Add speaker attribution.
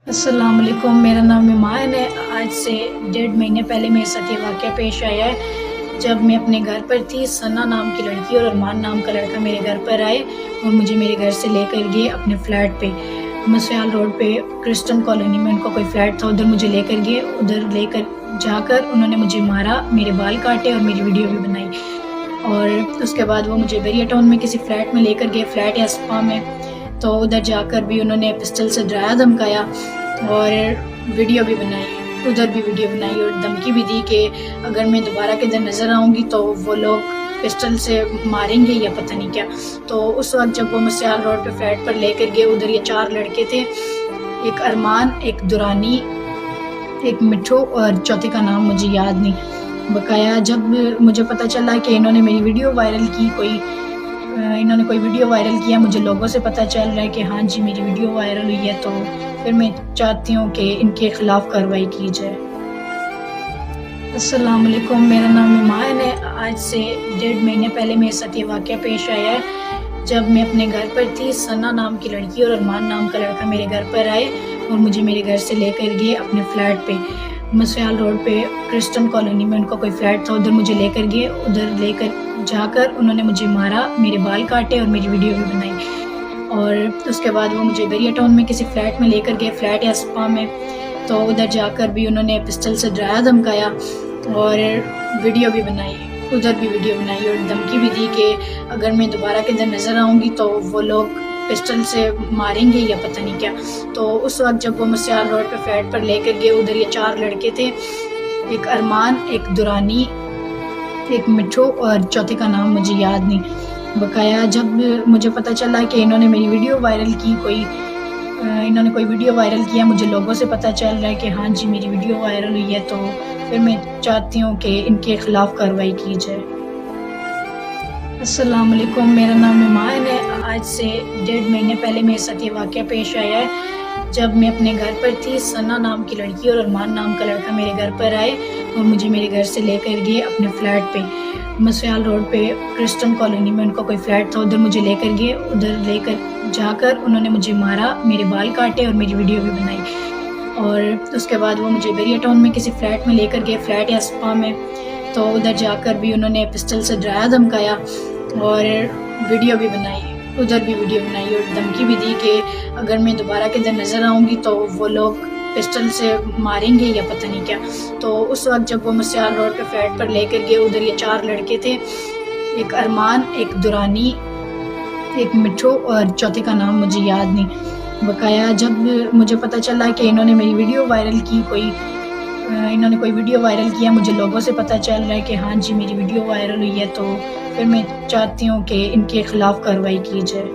Speaker 1: السلام علیکم، میرا نام ایمان ہے۔ آج سے 1.5 مہینے پہلے میرے ساتھ یہ واقعہ پیش آیا ہے جب میں اپنے گھر پر تھی۔ ثنا نام کی لڑکی اور ارمان نام کا لڑکا میرے گھر پر آئے اور مجھے میرے گھر سے لے کر گئے اپنے فلیٹ پہ۔ مسیال روڈ پہ کرسٹن کالونی میں ان کا کوئی فلیٹ تھا، ادھر مجھے لے کر گئے۔ ادھر لے کر جا کر انہوں نے مجھے مارا، میرے بال کاٹے اور میری ویڈیو بھی بنائی۔ اور اس کے بعد وہ مجھے بیریا ٹاؤن میں کسی فلیٹ میں لے کر گئے، فلیٹ یا اسپا میں۔ تو ادھر جا کر بھی انہوں نے پسٹل سے ڈرایا دھمکایا اور ویڈیو بھی بنائی، ادھر بھی ویڈیو بنائی اور دھمکی بھی دی کہ اگر میں دوبارہ کدھر نظر آؤں گی تو وہ لوگ پسٹل سے ماریں گے یا پتہ نہیں کیا۔ تو اس وقت جب وہ مسیال روڈ پہ فلیٹ پر لے کر گئے، ادھر یہ 4 لڑکے تھے، ایک ارمان، ایک دورانی، ایک مٹھو اور چوتھے کا نام مجھے یاد نہیں۔ بقایا جب مجھے پتہ چلا کہ انہوں نے میری ویڈیو وائرل کی، انہوں نے کوئی ویڈیو وائرل کیا، مجھے لوگوں سے پتہ چل رہا ہے کہ ہاں جی میری ویڈیو وائرل ہوئی ہے، تو پھر میں چاہتی ہوں کہ ان کے خلاف کارروائی کی جائے۔ السلام علیکم، میرا نام ایمان ہے۔ آج سے 1.5 مہینے پہلے میرے ساتھ یہ واقعہ پیش آیا ہے جب میں اپنے گھر پر تھی۔ ثنا نام کی لڑکی اور ارمان نام کا لڑکا میرے گھر پر آئے اور مجھے میرے گھر سے لے کر گئے اپنے فلیٹ پہ۔ مسیال روڈ پہ کرسٹن کالونی میں ان کا کوئی فلیٹ تھا، ادھر مجھے لے کر گئے۔ ادھر لے کر جا کر انہوں نے مجھے مارا، میرے بال کاٹے اور میری ویڈیو بھی بنائی۔ اور اس کے بعد وہ مجھے بیریا ٹاؤن میں کسی فلیٹ میں لے کر گئے، فلیٹ یا اسپا میں۔ تو ادھر جا کر بھی انہوں نے پسٹل سے ڈرایا دھمکایا اور ویڈیو بھی بنائی، ادھر بھی ویڈیو بنائی اور دھمکی بھی دی کہ اگر میں دوبارہ کدھر نظر آؤں گی تو وہ لوگ پسٹل سے ماریں گے یا پتہ نہیں کیا۔ تو اس وقت جب وہ مسیال روڈ پہ فلیٹ پر لے کر گئے، ادھر یہ 4 لڑکے تھے، ایک ارمان، ایک دورانی، ایک مٹھو اور چوتھے کا نام مجھے یاد نہیں۔ بقایا جب مجھے پتہ چلا کہ انہوں نے میری ویڈیو وائرل کی، انہوں نے کوئی ویڈیو وائرل کیا، مجھے لوگوں سے پتہ چل رہا ہے کہ ہاں جی میری ویڈیو وائرل ہوئی ہے، تو پھر میں چاہتی ہوں کہ ان کے خلاف کارروائی کی جائے۔ السلام علیکم، میرا نام ایمان ہے۔ آج سے 1.5 مہینے پہلے میرے ساتھ یہ واقعہ پیش آیا ہے جب میں اپنے گھر پر تھی۔ ثنا نام کی لڑکی اور ارمان نام کا لڑکا میرے گھر پر آئے اور مجھے میرے گھر سے لے کر گئے اپنے فلیٹ پہ۔ مسیال روڈ پہ کرسٹن کالونی میں ان کا کوئی فلیٹ تھا، ادھر مجھے لے کر گئے۔ ادھر لے کر جا کر بھی انہوں نے مجھے مارا، میرے بال کاٹے اور میری ویڈیو بھی بنائی۔ اور اس کے بعد وہ مجھے بیریا ٹاؤن میں کسی فلیٹ میں لے کر گئے، فلیٹ یا اسپا میں۔ تو ادھر جا کر بھی انہوں نے پسٹل سے ڈرایا دھمکایا اور ویڈیو بھی بنائی۔ اور السلام علیکم، میرا نام ایمان ہے۔ آج سے 1.5 مہینے پہلے میرے ساتھ یہ واقعہ پیش آیا ہے جب میں اپنے گھر پر تھی۔ ثنا نام کی لڑکی اور ارمان نام کا لڑکا میرے گھر پر آئے اور مجھے میرے گھر سے لے کر گئے اپنے فلیٹ پہ۔ مسیال روڈ پہ کرسٹن کالونی میں ان کا کوئی فلیٹ تھا، ادھر مجھے لے کر گئے۔ ادھر لے کر جا کر انہوں نے مجھے مارا، میرے بال کاٹے اور میری ویڈیو بھی بنائی۔ اور اس کے بعد وہ مجھے بیریا ٹاؤن میں کسی فلیٹ میں لے کر گئے، فلیٹ یا اسپا میں۔ تو ادھر جا کر بھی انہوں نے پسٹل سے ڈرایا دھمکایا اور ویڈیو بھی بنائی، ادھر بھی ویڈیو بنائی اور دھمکی بھی دی کہ اگر میں دوبارہ کدھر نظر آؤں گی تو وہ لوگ پسٹل سے ماریں گے یا پتہ نہیں کیا۔ تو اس وقت جب وہ مسیال روڈ پہ فلیٹ پر لے کر گئے، ادھر یہ 4 لڑکے تھے، ایک ارمان، ایک دورانی، ایک مٹھو اور چوتھے کا نام مجھے یاد نہیں۔ بقایا جب مجھے پتہ چلا کہ انہوں نے میری ویڈیو وائرل کی، انہوں نے کوئی ویڈیو وائرل کیا، مجھے لوگوں سے پتہ چل رہا ہے کہ ہاں جی میری ویڈیو وائرل ہوئی ہے، تو پھر میں چاہتی ہوں کہ ان کے خلاف کارروائی کی جائے۔